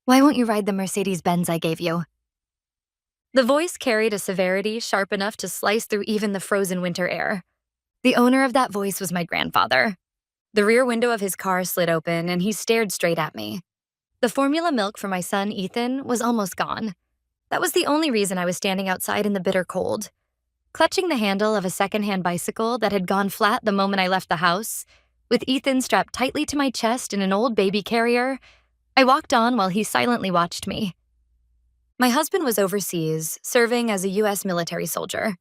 Why won't you ride the Mercedes-Benz I gave you? The voice carried a severity sharp enough to slice through even the frozen winter air. The owner of that voice was my grandfather. The rear window of his car slid open, and he stared straight at me. The formula milk for my son, Ethan, was almost gone. That was the only reason I was standing outside in the bitter cold. Clutching the handle of a secondhand bicycle that had gone flat the moment I left the house, with Ethan strapped tightly to my chest in an old baby carrier, I walked on while he silently watched me. My husband was overseas, serving as a U.S. military soldier.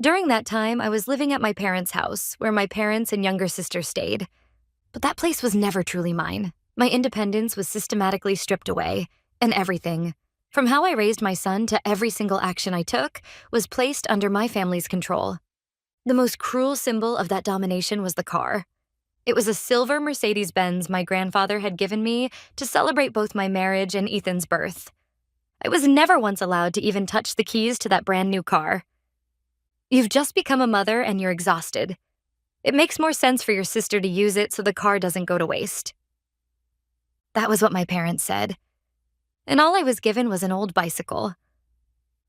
During that time, I was living at my parents' house, where my parents and younger sister stayed. But that place was never truly mine. My independence was systematically stripped away, and everything, from how I raised my son to every single action I took, was placed under my family's control. The most cruel symbol of that domination was the car. It was a silver Mercedes-Benz my grandfather had given me to celebrate both my marriage and Ethan's birth. I was never once allowed to even touch the keys to that brand new car. You've just become a mother and you're exhausted. It makes more sense for your sister to use it so the car doesn't go to waste. That was what my parents said. And all I was given was an old bicycle.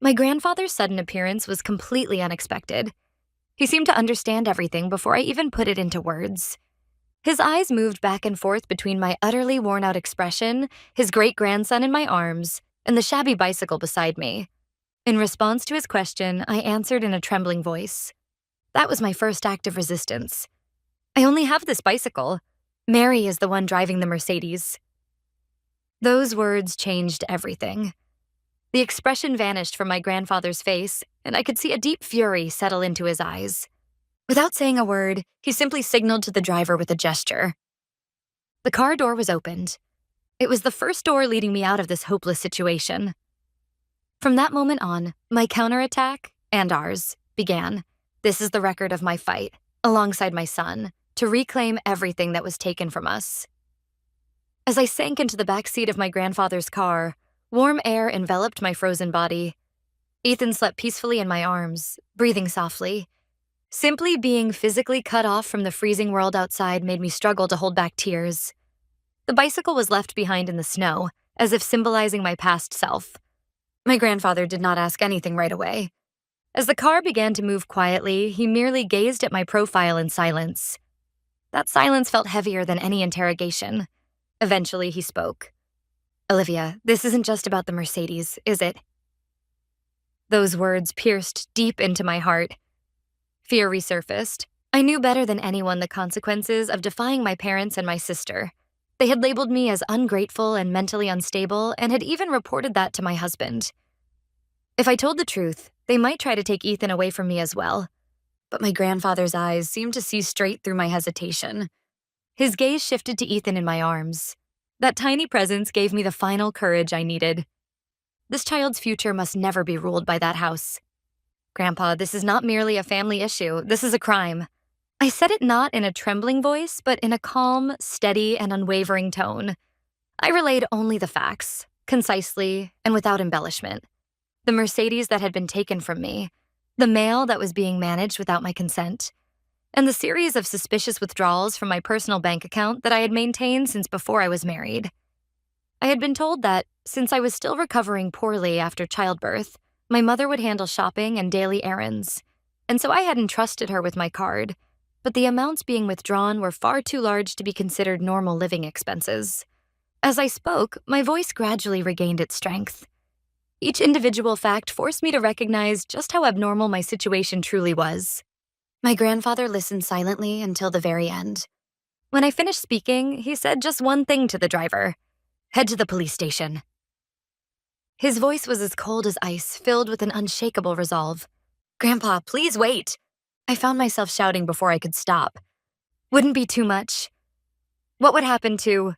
My grandfather's sudden appearance was completely unexpected. He seemed to understand everything before I even put it into words. His eyes moved back and forth between my utterly worn-out expression, his great-grandson in my arms, and the shabby bicycle beside me. In response to his question, I answered in a trembling voice. That was my first act of resistance. I only have this bicycle. Mary is the one driving the Mercedes. Those words changed everything. The expression vanished from my grandfather's face, and I could see a deep fury settle into his eyes. Without saying a word, he simply signaled to the driver with a gesture. The car door was opened. It was the first door leading me out of this hopeless situation. From that moment on, my counterattack, and ours, began. This is the record of my fight, alongside my son, to reclaim everything that was taken from us. As I sank into the back seat of my grandfather's car, warm air enveloped my frozen body. Ethan slept peacefully in my arms, breathing softly. Simply being physically cut off from the freezing world outside made me struggle to hold back tears. The bicycle was left behind in the snow, as if symbolizing my past self. My grandfather did not ask anything right away. As the car began to move quietly, he merely gazed at my profile in silence. That silence felt heavier than any interrogation. Eventually, he spoke. "Olivia, this isn't just about the Mercedes, is it?" Those words pierced deep into my heart. Fear resurfaced. I knew better than anyone the consequences of defying my parents and my sister. They had labeled me as ungrateful and mentally unstable and had even reported that to my husband. If I told the truth, they might try to take Ethan away from me as well. But my grandfather's eyes seemed to see straight through my hesitation. His gaze shifted to Ethan in my arms. That tiny presence gave me the final courage I needed. This child's future must never be ruled by that house. "Grandpa, this is not merely a family issue. This is a crime." I said it not in a trembling voice, but in a calm, steady, and unwavering tone. I relayed only the facts, concisely and without embellishment. The Mercedes that had been taken from me, the mail that was being managed without my consent, and the series of suspicious withdrawals from my personal bank account that I had maintained since before I was married. I had been told that, since I was still recovering poorly after childbirth, my mother would handle shopping and daily errands, and so I had entrusted her with my card, but the amounts being withdrawn were far too large to be considered normal living expenses. As I spoke, my voice gradually regained its strength. Each individual fact forced me to recognize just how abnormal my situation truly was. My grandfather listened silently until the very end. When I finished speaking, he said just one thing to the driver: "Head to the police station." His voice was as cold as ice, filled with an unshakable resolve. "Grandpa, please wait." I found myself shouting before I could stop. Wouldn't be too much. What would happen to...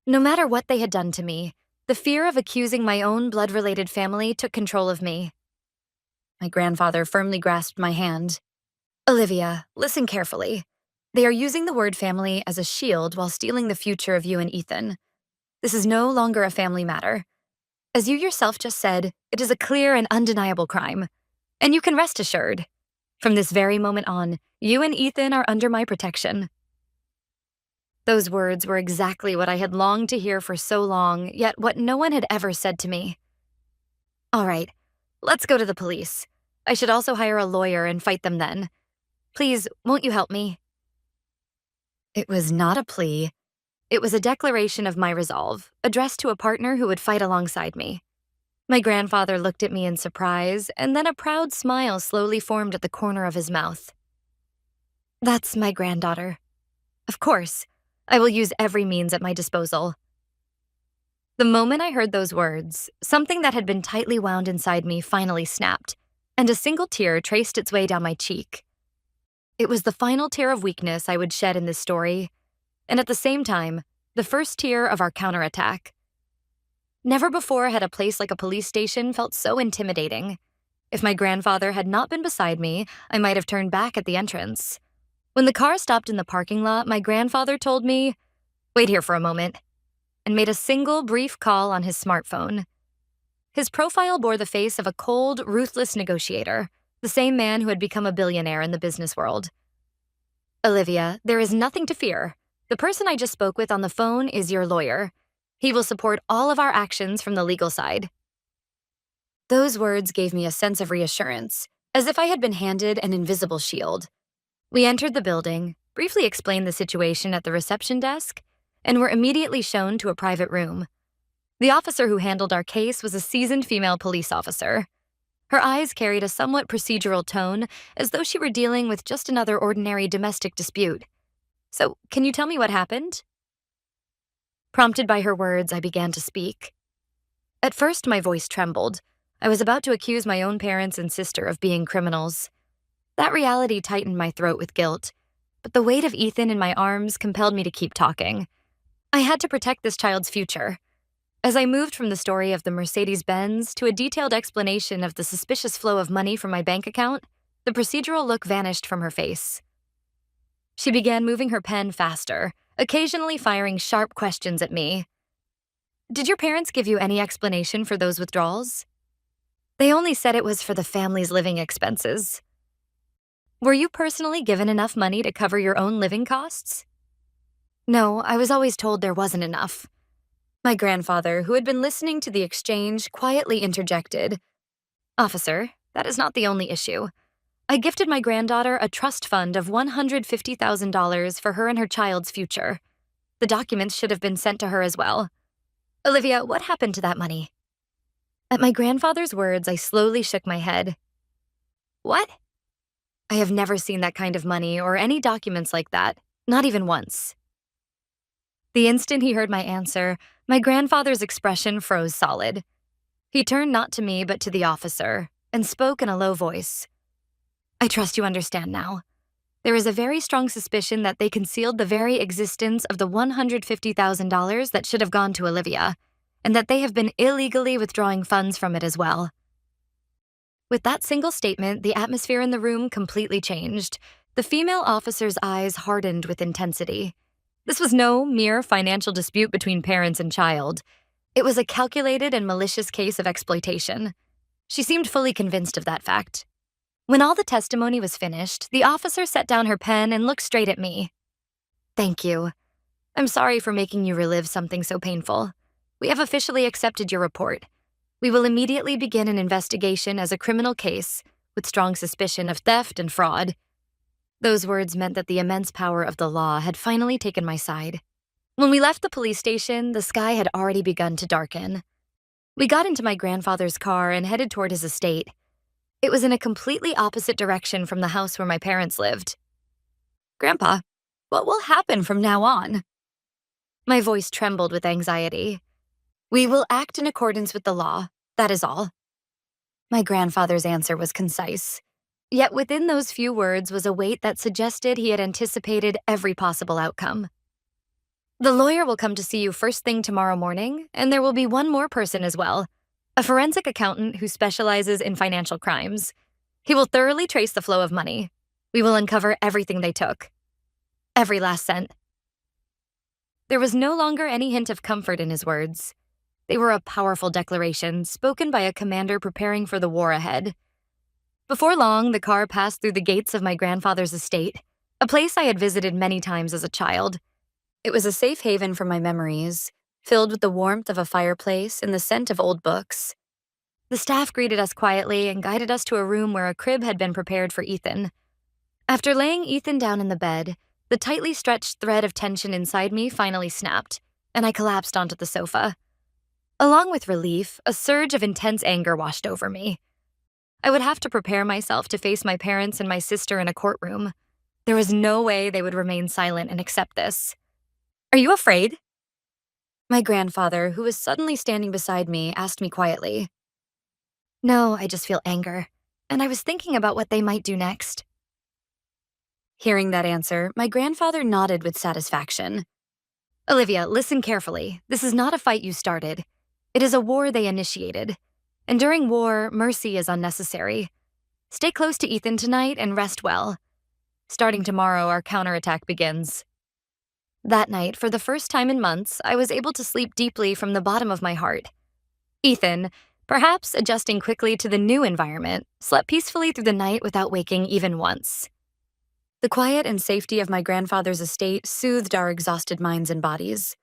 No matter what they had done to me, the fear of accusing my own blood-related family took control of me. My grandfather firmly grasped my hand. "Olivia, listen carefully. They are using the word family as a shield while stealing the future of you and Ethan. This is no longer a family matter. As you yourself just said, it is a clear and undeniable crime. And you can rest assured. From this very moment on, you and Ethan are under my protection." Those words were exactly what I had longed to hear for so long, yet what no one had ever said to me. All right, let's go to the police. I should also hire a lawyer and fight them then. Please, won't you help me? It was not a plea. It was a declaration of my resolve, addressed to a partner who would fight alongside me. My grandfather looked at me in surprise, and then a proud smile slowly formed at the corner of his mouth. That's my granddaughter. Of course, I will use every means at my disposal. The moment I heard those words, something that had been tightly wound inside me finally snapped, and a single tear traced its way down my cheek. It was the final tear of weakness I would shed in this story, and at the same time, the first tear of our counterattack. Never before had a place like a police station felt so intimidating. If my grandfather had not been beside me, I might have turned back at the entrance. When the car stopped in the parking lot, my grandfather told me, "Wait here for a moment," and made a single brief call on his smartphone. His profile bore the face of a cold, ruthless negotiator, the same man who had become a billionaire in the business world. "Olivia, there is nothing to fear. The person I just spoke with on the phone is your lawyer. He will support all of our actions from the legal side." Those words gave me a sense of reassurance, as if I had been handed an invisible shield. We entered the building, briefly explained the situation at the reception desk, and were immediately shown to a private room. The officer who handled our case was a seasoned female police officer. Her eyes carried a somewhat procedural tone, as though she were dealing with just another ordinary domestic dispute. "So, can you tell me what happened?" Prompted by her words, I began to speak. At first, my voice trembled. I was about to accuse my own parents and sister of being criminals. That reality tightened my throat with guilt, but the weight of Ethan in my arms compelled me to keep talking. I had to protect this child's future. As I moved from the story of the Mercedes-Benz to a detailed explanation of the suspicious flow of money from my bank account, the procedural look vanished from her face. She began moving her pen faster, occasionally firing sharp questions at me. "Did your parents give you any explanation for those withdrawals?" "They only said it was for the family's living expenses." "Were you personally given enough money to cover your own living costs?" "No, I was always told there wasn't enough." My grandfather, who had been listening to the exchange, quietly interjected, "Officer, that is not the only issue. I gifted my granddaughter a trust fund of $150,000 for her and her child's future. The documents should have been sent to her as well. Olivia, what happened to that money?" At my grandfather's words, I slowly shook my head. "What?" "I have never seen that kind of money or any documents like that, not even once." The instant he heard my answer, my grandfather's expression froze solid. He turned not to me but to the officer and spoke in a low voice. "I trust you understand now. There is a very strong suspicion that they concealed the very existence of the $150,000 that should have gone to Olivia, and that they have been illegally withdrawing funds from it as well." With that single statement, the atmosphere in the room completely changed. The female officer's eyes hardened with intensity. This was no mere financial dispute between parents and child. It was a calculated and malicious case of exploitation. She seemed fully convinced of that fact. When all the testimony was finished, the officer set down her pen and looked straight at me. "Thank you. I'm sorry for making you relive something so painful. We have officially accepted your report. We will immediately begin an investigation as a criminal case with strong suspicion of theft and fraud." Those words meant that the immense power of the law had finally taken my side. When we left the police station, the sky had already begun to darken. We got into my grandfather's car and headed toward his estate. It was in a completely opposite direction from the house where my parents lived. "Grandpa, what will happen from now on?" My voice trembled with anxiety. "We will act in accordance with the law, that is all." My grandfather's answer was concise. Yet within those few words was a weight that suggested he had anticipated every possible outcome. "The lawyer will come to see you first thing tomorrow morning, and there will be one more person as well, a forensic accountant who specializes in financial crimes. He will thoroughly trace the flow of money. We will uncover everything they took. Every last cent." There was no longer any hint of comfort in his words. They were a powerful declaration spoken by a commander preparing for the war ahead. Before long, the car passed through the gates of my grandfather's estate, a place I had visited many times as a child. It was a safe haven from my memories, filled with the warmth of a fireplace and the scent of old books. The staff greeted us quietly and guided us to a room where a crib had been prepared for Ethan. After laying Ethan down in the bed, the tightly stretched thread of tension inside me finally snapped, and I collapsed onto the sofa. Along with relief, a surge of intense anger washed over me. I would have to prepare myself to face my parents and my sister in a courtroom. There was no way they would remain silent and accept this. "Are you afraid?" My grandfather, who was suddenly standing beside me, asked me quietly. "No, I just feel anger, and I was thinking about what they might do next." Hearing that answer, my grandfather nodded with satisfaction. "Olivia, listen carefully. This is not a fight you started. It is a war they initiated. And during war, mercy is unnecessary. Stay close to Ethan tonight and rest well. Starting tomorrow, our counterattack begins." That night, for the first time in months, I was able to sleep deeply from the bottom of my heart. Ethan, perhaps adjusting quickly to the new environment, slept peacefully through the night without waking even once. The quiet and safety of my grandfather's estate soothed our exhausted minds and bodies.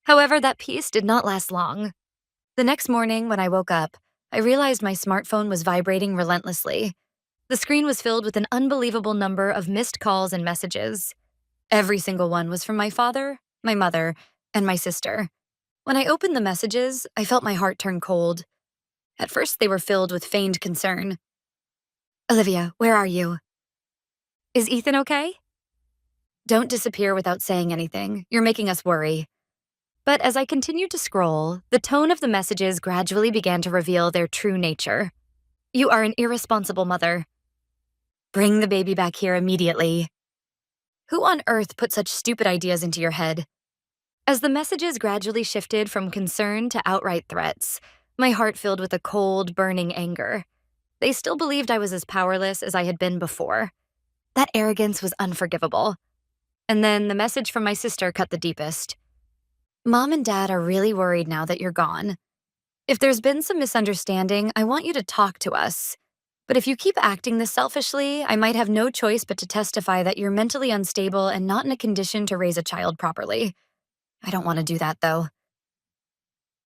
However, that peace did not last long. The next morning, when I woke up, I realized my smartphone was vibrating relentlessly. The screen was filled with an unbelievable number of missed calls and messages. Every single one was from my father, my mother, and my sister. When I opened the messages, I felt my heart turn cold. At first, they were filled with feigned concern. "Olivia, where are you? Is Ethan okay? Don't disappear without saying anything. You're making us worry." But as I continued to scroll, the tone of the messages gradually began to reveal their true nature. "You are an irresponsible mother. Bring the baby back here immediately. Who on earth put such stupid ideas into your head?" As the messages gradually shifted from concern to outright threats, my heart filled with a cold, burning anger. They still believed I was as powerless as I had been before. That arrogance was unforgivable. And then the message from my sister cut the deepest. "Mom and Dad are really worried now that you're gone. If there's been some misunderstanding, I want you to talk to us. But if you keep acting this selfishly, I might have no choice but to testify that you're mentally unstable and not in a condition to raise a child properly. I don't want to do that, though."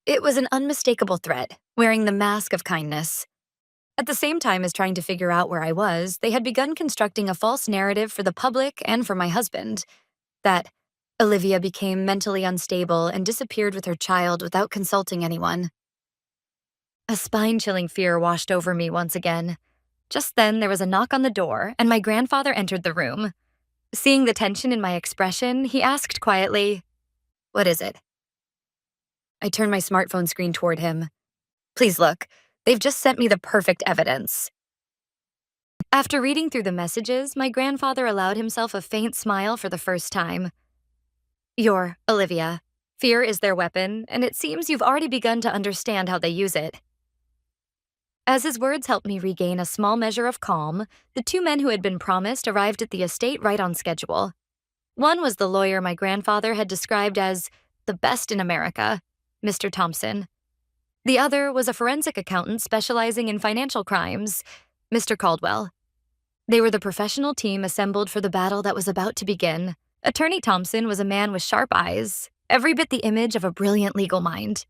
It was an unmistakable threat, wearing the mask of kindness. At the same time as trying to figure out where I was, they had begun constructing a false narrative for the public and for my husband, that Olivia became mentally unstable and disappeared with her child without consulting anyone. A spine-chilling fear washed over me once again. Just then, there was a knock on the door, and my grandfather entered the room. Seeing the tension in my expression, he asked quietly, "What is it?" I turned my smartphone screen toward him. "Please look. They've just sent me the perfect evidence." After reading through the messages, my grandfather allowed himself a faint smile for the first time. "You're Olivia. Fear is their weapon, and it seems you've already begun to understand how they use it." As his words helped me regain a small measure of calm, the two men who had been promised arrived at the estate right on schedule. One was the lawyer my grandfather had described as the best in America, Mr. Thompson. The other was a forensic accountant specializing in financial crimes, Mr. Caldwell. They were the professional team assembled for the battle that was about to begin. Attorney Thompson was a man with sharp eyes, every bit the image of a brilliant legal mind.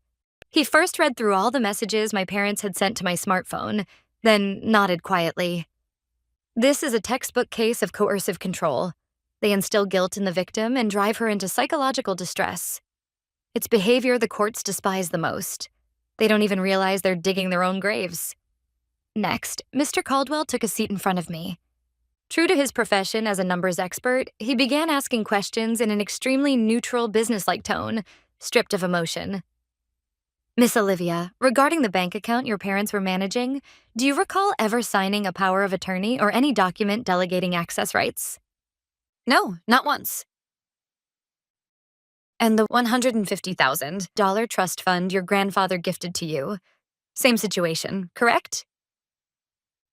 He first read through all the messages my parents had sent to my smartphone, then nodded quietly. "This is a textbook case of coercive control. They instill guilt in the victim and drive her into psychological distress. It's behavior the courts despise the most. They don't even realize they're digging their own graves." Next, Mr. Caldwell took a seat in front of me. True to his profession as a numbers expert, he began asking questions in an extremely neutral, businesslike tone, stripped of emotion. "Miss Olivia, regarding the bank account your parents were managing, do you recall ever signing a power of attorney or any document delegating access rights?" "No, not once." "And the $150,000 trust fund your grandfather gifted to you? Same situation, correct?"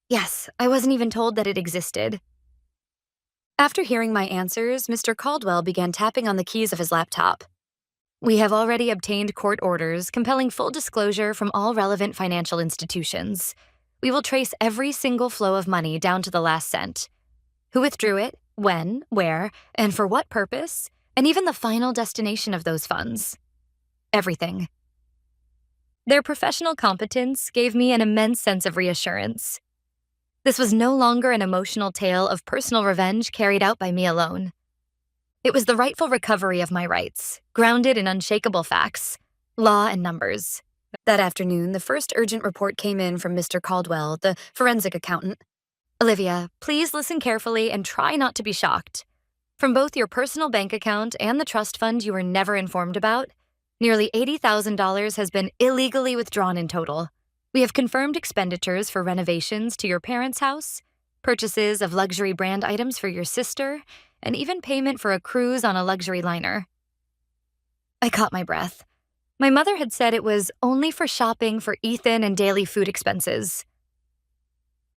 "Yes, I wasn't even told that it existed." After hearing my answers, Mr. Caldwell began tapping on the keys of his laptop. "We have already obtained court orders compelling full disclosure from all relevant financial institutions. We will trace every single flow of money down to the last cent. Who withdrew it, when, where, and for what purpose, and even the final destination of those funds. Everything. Their professional competence gave me an immense sense of reassurance. This was no longer an emotional tale of personal revenge carried out by me alone. It was the rightful recovery of my rights, grounded in unshakable facts, law and numbers. That afternoon, the first urgent report came in from Mr. Caldwell, the forensic accountant. Olivia, please listen carefully and try not to be shocked. From both your personal bank account and the trust fund you were never informed about, nearly $80,000 has been illegally withdrawn in total. We have confirmed expenditures for renovations to your parents' house, purchases of luxury brand items for your sister, and even payment for a cruise on a luxury liner. I caught my breath. My mother had said it was only for shopping for Ethan and daily food expenses.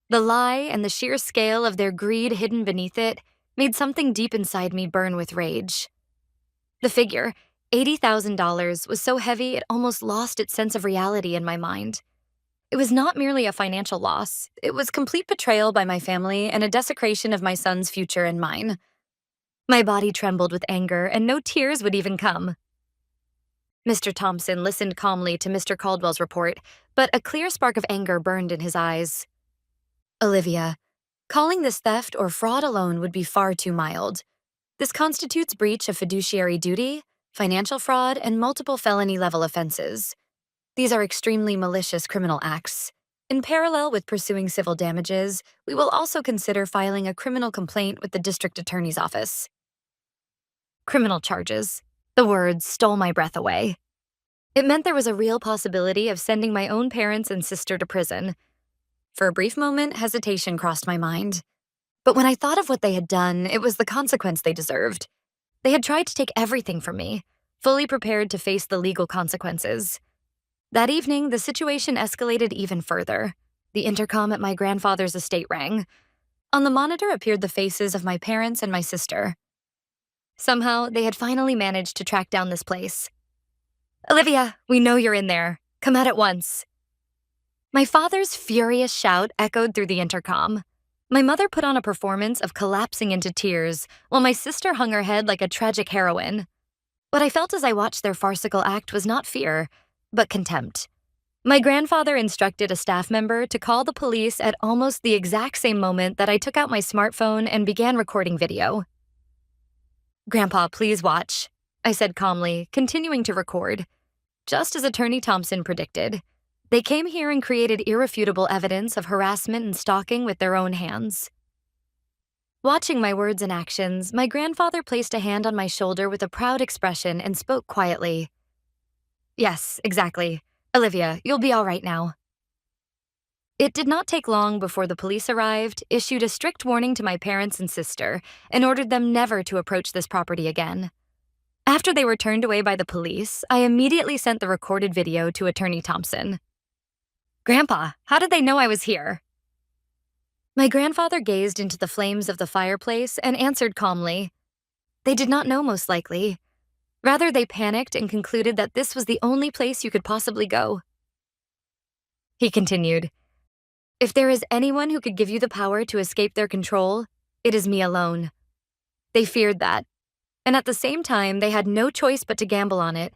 The lie and the sheer scale of their greed hidden beneath it made something deep inside me burn with rage. The figure, $80,000, was so heavy it almost lost its sense of reality in my mind. It was not merely a financial loss, it was complete betrayal by my family and a desecration of my son's future and mine. My body trembled with anger, and no tears would even come. Mr. Thompson listened calmly to Mr. Caldwell's report, but a clear spark of anger burned in his eyes. Olivia, calling this theft or fraud alone would be far too mild. This constitutes breach of fiduciary duty, financial fraud, and multiple felony-level offenses. These are extremely malicious criminal acts. In parallel with pursuing civil damages, we will also consider filing a criminal complaint with the district attorney's office. Criminal charges. The words stole my breath away. It meant there was a real possibility of sending my own parents and sister to prison. For a brief moment, hesitation crossed my mind. But when I thought of what they had done, it was the consequence they deserved. They had tried to take everything from me, fully prepared to face the legal consequences. That evening, the situation escalated even further. The intercom at my grandfather's estate rang. On the monitor appeared the faces of my parents and my sister. Somehow, they had finally managed to track down this place. Olivia, we know you're in there. Come out at once. My father's furious shout echoed through the intercom. My mother put on a performance of collapsing into tears, while my sister hung her head like a tragic heroine. What I felt as I watched their farcical act was not fear, but contempt. My grandfather instructed a staff member to call the police at almost the exact same moment that I took out my smartphone and began recording video. Grandpa, please watch, I said calmly, continuing to record. Just as Attorney Thompson predicted, they came here and created irrefutable evidence of harassment and stalking with their own hands. Watching my words and actions, my grandfather placed a hand on my shoulder with a proud expression and spoke quietly. Yes, exactly. Olivia, you'll be all right now. It did not take long before the police arrived, issued a strict warning to my parents and sister, and ordered them never to approach this property again. After they were turned away by the police, I immediately sent the recorded video to Attorney Thompson. Grandpa, how did they know I was here? My grandfather gazed into the flames of the fireplace and answered calmly. They did not know, most likely. Rather, they panicked and concluded that this was the only place you could possibly go. He continued, If there is anyone who could give you the power to escape their control, it is me alone. They feared that, and at the same time, they had no choice but to gamble on it.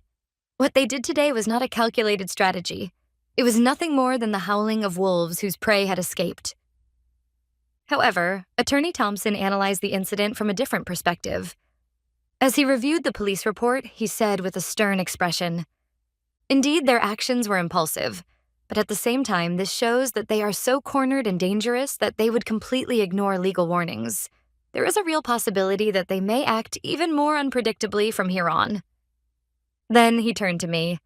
What they did today was not a calculated strategy. It was nothing more than the howling of wolves whose prey had escaped. However, Attorney Thompson analyzed the incident from a different perspective. As he reviewed the police report, he said with a stern expression, Indeed, their actions were impulsive, but at the same time, this shows that they are so cornered and dangerous that they would completely ignore legal warnings. There is a real possibility that they may act even more unpredictably from here on. Then he turned to me.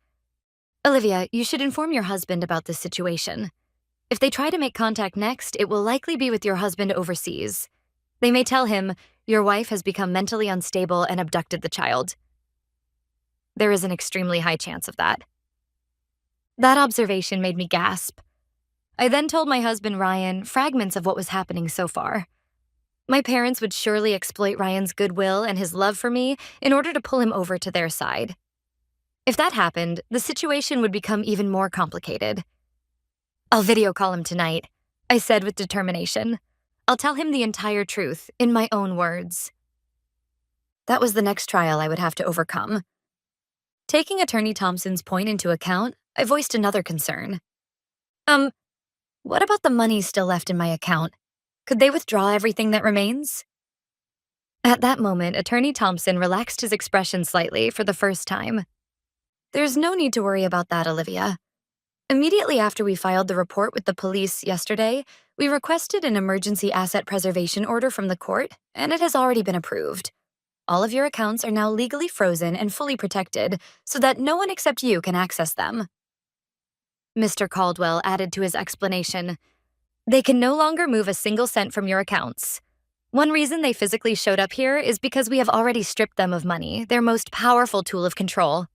Olivia, you should inform your husband about this situation. If they try to make contact next, it will likely be with your husband overseas. They may tell him, your wife has become mentally unstable and abducted the child. There is an extremely high chance of that. That observation made me gasp. I then told my husband Ryan fragments of what was happening so far. My parents would surely exploit Ryan's goodwill and his love for me in order to pull him over to their side. If that happened, the situation would become even more complicated. I'll video call him tonight, I said with determination. I'll tell him the entire truth, in my own words. That was the next trial I would have to overcome. Taking Attorney Thompson's point into account, I voiced another concern. Um, what about the money still left in my account? Could they withdraw everything that remains? At that moment, Attorney Thompson relaxed his expression slightly for the first time. There's no need to worry about that, Olivia. Immediately after we filed the report with the police yesterday, we requested an emergency asset preservation order from the court, and it has already been approved. All of your accounts are now legally frozen and fully protected so that no one except you can access them. Mr. Caldwell added to his explanation, they can no longer move a single cent from your accounts. One reason they physically showed up here is because we have already stripped them of money, their most powerful tool of control.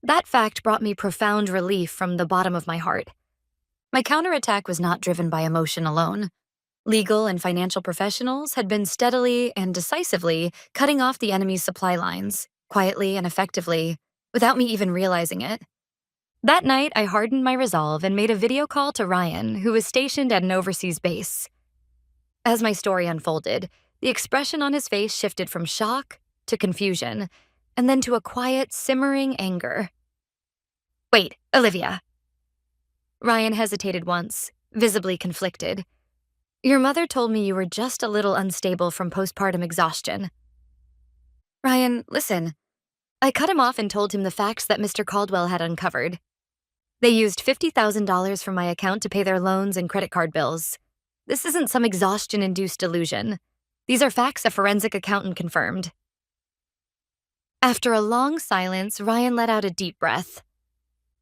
That fact brought me profound relief from the bottom of my heart. My counterattack was not driven by emotion alone. Legal and financial professionals had been steadily and decisively cutting off the enemy's supply lines, quietly and effectively, without me even realizing it. That night, I hardened my resolve and made a video call to Ryan, who was stationed at an overseas base. As my story unfolded, the expression on his face shifted from shock to confusion, and then to a quiet, simmering anger. Wait, Olivia. Ryan hesitated once, visibly conflicted. Your mother told me you were just a little unstable from postpartum exhaustion. Ryan, listen. I cut him off and told him the facts that Mr. Caldwell had uncovered. They used $50,000 from my account to pay their loans and credit card bills. This isn't some exhaustion-induced delusion. These are facts a forensic accountant confirmed. After a long silence, Ryan let out a deep breath.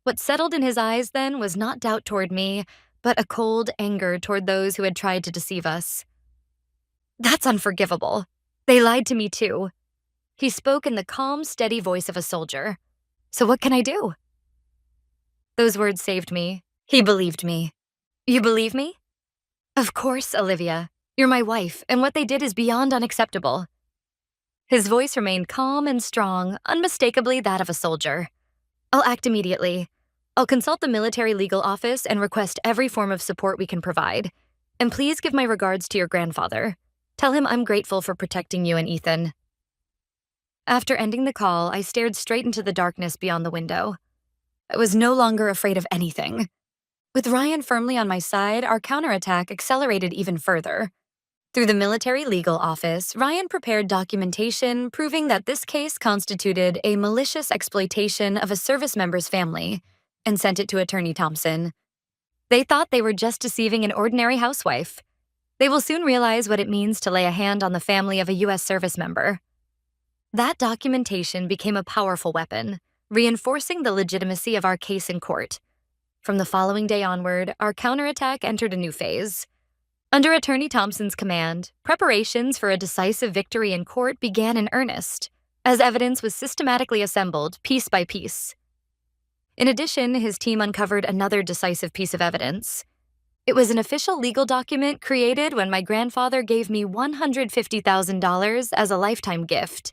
What settled in his eyes then was not doubt toward me, but a cold anger toward those who had tried to deceive us. That's unforgivable. They lied to me too. He spoke in the calm, steady voice of a soldier. So what can I do? Those words saved me. He believed me. You believe me? Of course, Olivia. You're my wife, and what they did is beyond unacceptable. His voice remained calm and strong, unmistakably that of a soldier. I'll act immediately. I'll consult the military legal office and request every form of support we can provide. And please give my regards to your grandfather. Tell him I'm grateful for protecting you and Ethan. After ending the call, I stared straight into the darkness beyond the window. I was no longer afraid of anything. With Ryan firmly on my side, our counterattack accelerated even further. Through the military legal office, Ryan prepared documentation proving that this case constituted a malicious exploitation of a service member's family and sent it to Attorney Thompson. They thought they were just deceiving an ordinary housewife. They will soon realize what it means to lay a hand on the family of a U.S. service member. That documentation became a powerful weapon, reinforcing the legitimacy of our case in court. From the following day onward, our counterattack entered a new phase. Under Attorney Thompson's command, preparations for a decisive victory in court began in earnest, as evidence was systematically assembled piece by piece. In addition, his team uncovered another decisive piece of evidence. It was an official legal document created when my grandfather gave me $150,000 as a lifetime gift.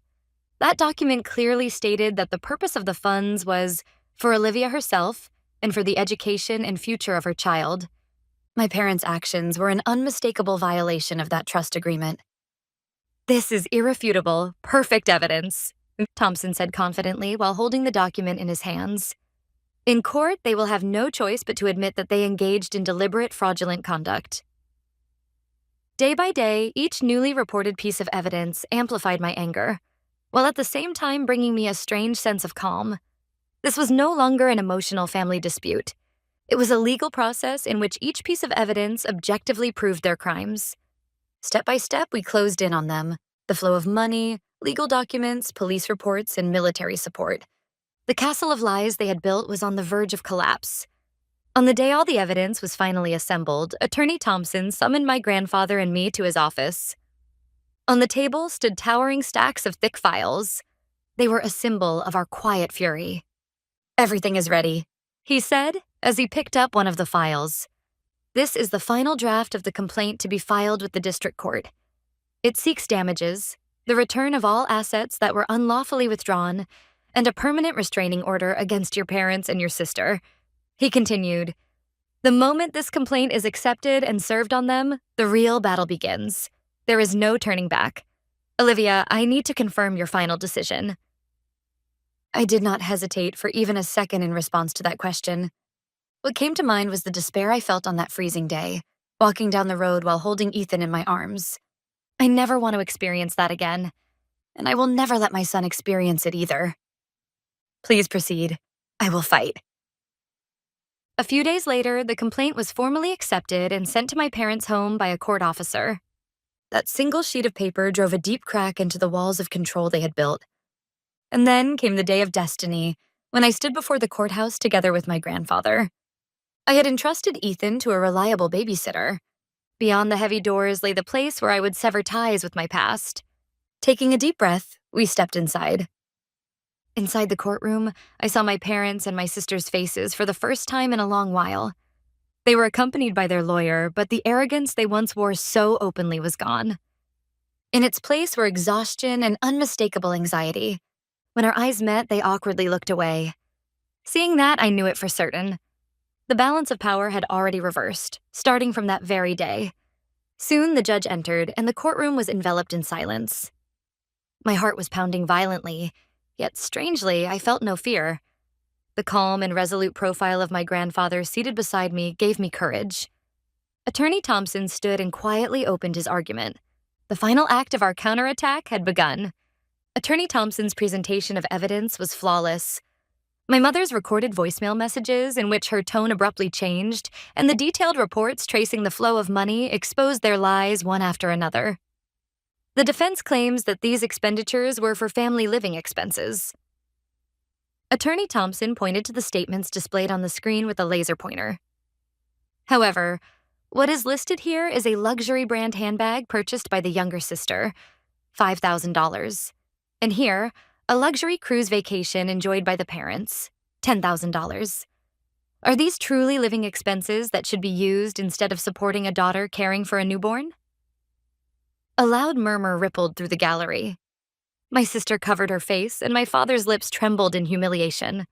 That document clearly stated that the purpose of the funds was for Olivia herself and for the education and future of her child. My parents' actions were an unmistakable violation of that trust agreement. This is irrefutable, perfect evidence, Thompson said confidently while holding the document in his hands. In court, they will have no choice but to admit that they engaged in deliberate fraudulent conduct. Day by day, each newly reported piece of evidence amplified my anger, while at the same time bringing me a strange sense of calm. This was no longer an emotional family dispute. It was a legal process in which each piece of evidence objectively proved their crimes. Step by step, we closed in on them. The flow of money, legal documents, police reports, and military support. The castle of lies they had built was on the verge of collapse. On the day all the evidence was finally assembled, Attorney Thompson summoned my grandfather and me to his office. On the table stood towering stacks of thick files. They were a symbol of our quiet fury. Everything is ready, he said as he picked up one of the files. This is the final draft of the complaint to be filed with the district court. It seeks damages, the return of all assets that were unlawfully withdrawn, and a permanent restraining order against your parents and your sister. He continued, the moment this complaint is accepted and served on them, the real battle begins. There is no turning back. Olivia, I need to confirm your final decision. I did not hesitate for even a second in response to that question. What came to mind was the despair I felt on that freezing day, walking down the road while holding Ethan in my arms. I never want to experience that again, and I will never let my son experience it either. Please proceed. I will fight. A few days later, the complaint was formally accepted and sent to my parents' home by a court officer. That single sheet of paper drove a deep crack into the walls of control they had built. And then came the day of destiny, when I stood before the courthouse together with my grandfather. I had entrusted Ethan to a reliable babysitter. Beyond the heavy doors lay the place where I would sever ties with my past. Taking a deep breath, we stepped inside. Inside the courtroom, I saw my parents' and my sister's faces for the first time in a long while. They were accompanied by their lawyer, but the arrogance they once wore so openly was gone. In its place were exhaustion and unmistakable anxiety. When our eyes met, they awkwardly looked away. Seeing that, I knew it for certain. The balance of power had already reversed, starting from that very day. Soon the judge entered, and the courtroom was enveloped in silence. My heart was pounding violently, yet strangely, I felt no fear. The calm and resolute profile of my grandfather seated beside me gave me courage. Attorney Thompson stood and quietly opened his argument. The final act of our counterattack had begun. Attorney Thompson's presentation of evidence was flawless. My mother's recorded voicemail messages, in which her tone abruptly changed, and the detailed reports tracing the flow of money exposed their lies one after another. The defense claims that these expenditures were for family living expenses. Attorney Thompson pointed to the statements displayed on the screen with a laser pointer. However, what is listed here is a luxury brand handbag purchased by the younger sister, $5,000. And here, a luxury cruise vacation enjoyed by the parents, $10,000. Are these truly living expenses that should be used instead of supporting a daughter caring for a newborn? A loud murmur rippled through the gallery. My sister covered her face, and my father's lips trembled in humiliation.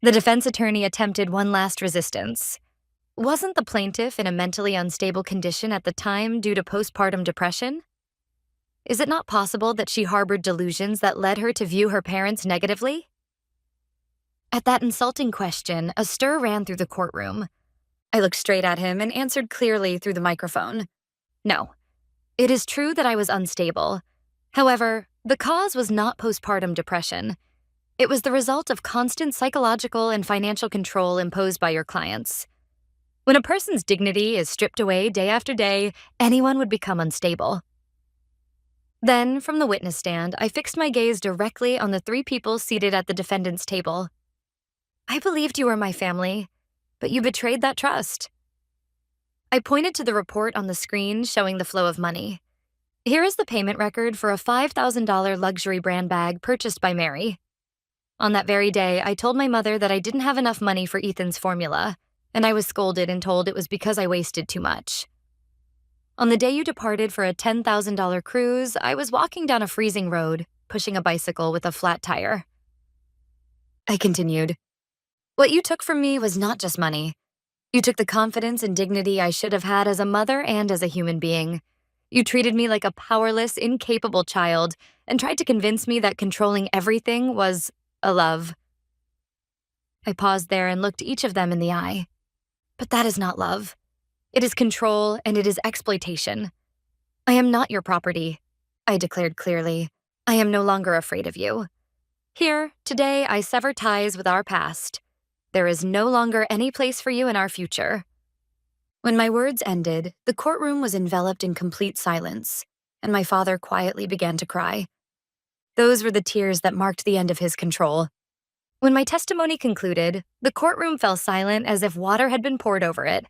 The defense attorney attempted one last resistance. Wasn't the plaintiff in a mentally unstable condition at the time due to postpartum depression? Is it not possible that she harbored delusions that led her to view her parents negatively? At that insulting question, a stir ran through the courtroom. I looked straight at him and answered clearly through the microphone. No, it is true that I was unstable. However, the cause was not postpartum depression. It was the result of constant psychological and financial control imposed by your clients. When a person's dignity is stripped away day after day, anyone would become unstable. Then, from the witness stand, I fixed my gaze directly on the three people seated at the defendant's table. I believed you were my family, but you betrayed that trust. I pointed to the report on the screen showing the flow of money. Here is the payment record for a $5,000 luxury brand bag purchased by Mary. On that very day, I told my mother that I didn't have enough money for Ethan's formula, and I was scolded and told it was because I wasted too much. On the day you departed for a $10,000 cruise, I was walking down a freezing road, pushing a bicycle with a flat tire. I continued. What you took from me was not just money. You took the confidence and dignity I should have had as a mother and as a human being. You treated me like a powerless, incapable child and tried to convince me that controlling everything was a love. I paused there and looked each of them in the eye. But that is not love. It is control and it is exploitation. I am not your property, I declared clearly. I am no longer afraid of you. Here, today, I sever ties with our past. There is no longer any place for you in our future. When my words ended, the courtroom was enveloped in complete silence, and my father quietly began to cry. Those were the tears that marked the end of his control. When my testimony concluded, the courtroom fell silent as if water had been poured over it.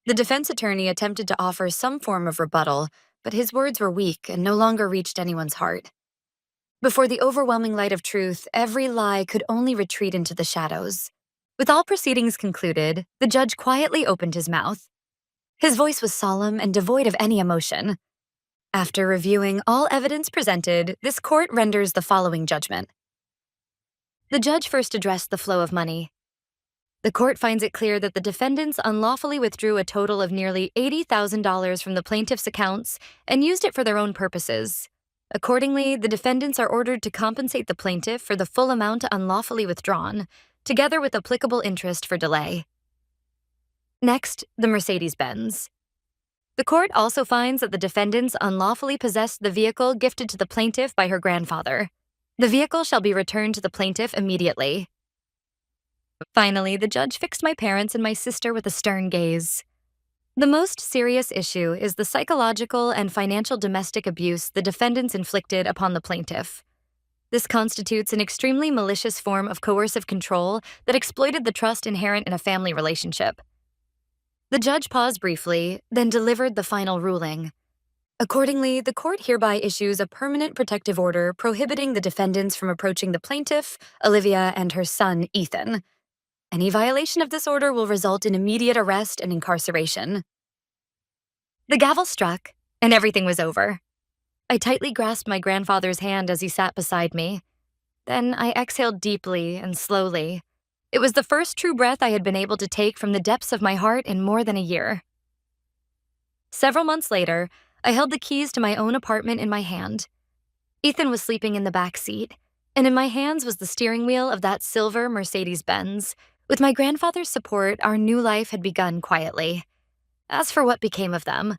The defense attorney attempted to offer some form of rebuttal, but his words were weak and no longer reached anyone's heart. Before the overwhelming light of truth, every lie could only retreat into the shadows. With all proceedings concluded, the judge quietly opened his mouth. His voice was solemn and devoid of any emotion. After reviewing all evidence presented, this court renders the following judgment. The judge first addressed the flow of money. The court finds it clear that the defendants unlawfully withdrew a total of nearly $80,000 from the plaintiff's accounts and used it for their own purposes. Accordingly, the defendants are ordered to compensate the plaintiff for the full amount unlawfully withdrawn, together with applicable interest for delay. Next, the Mercedes-Benz. The court also finds that the defendants unlawfully possessed the vehicle gifted to the plaintiff by her grandfather. The vehicle shall be returned to the plaintiff immediately. Finally, the judge fixed my parents and my sister with a stern gaze. The most serious issue is the psychological and financial domestic abuse the defendants inflicted upon the plaintiff. This constitutes an extremely malicious form of coercive control that exploited the trust inherent in a family relationship. The judge paused briefly, then delivered the final ruling. Accordingly, the court hereby issues a permanent protective order prohibiting the defendants from approaching the plaintiff, Olivia, and her son, Ethan. Any violation of this order will result in immediate arrest and incarceration. The gavel struck, and everything was over. I tightly grasped my grandfather's hand as he sat beside me. Then I exhaled deeply and slowly. It was the first true breath I had been able to take from the depths of my heart in more than a year. Several months later, I held the keys to my own apartment in my hand. Ethan was sleeping in the back seat, and in my hands was the steering wheel of that silver Mercedes-Benz. With my grandfather's support, our new life had begun quietly. As for what became of them,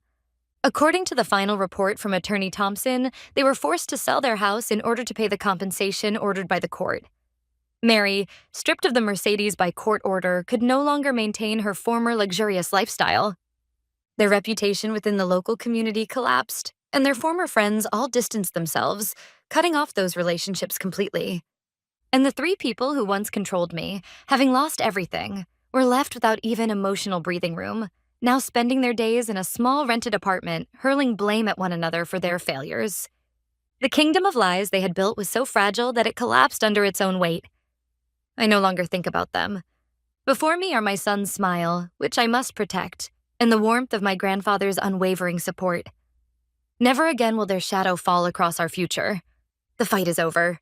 according to the final report from Attorney Thompson, they were forced to sell their house in order to pay the compensation ordered by the court. Mary, stripped of the Mercedes by court order, could no longer maintain her former luxurious lifestyle. Their reputation within the local community collapsed, and their former friends all distanced themselves, cutting off those relationships completely. And the three people who once controlled me, having lost everything, were left without even emotional breathing room, now spending their days in a small rented apartment, hurling blame at one another for their failures. The kingdom of lies they had built was so fragile that it collapsed under its own weight. I no longer think about them. Before me are my son's smile, which I must protect, and the warmth of my grandfather's unwavering support. Never again will their shadow fall across our future. The fight is over.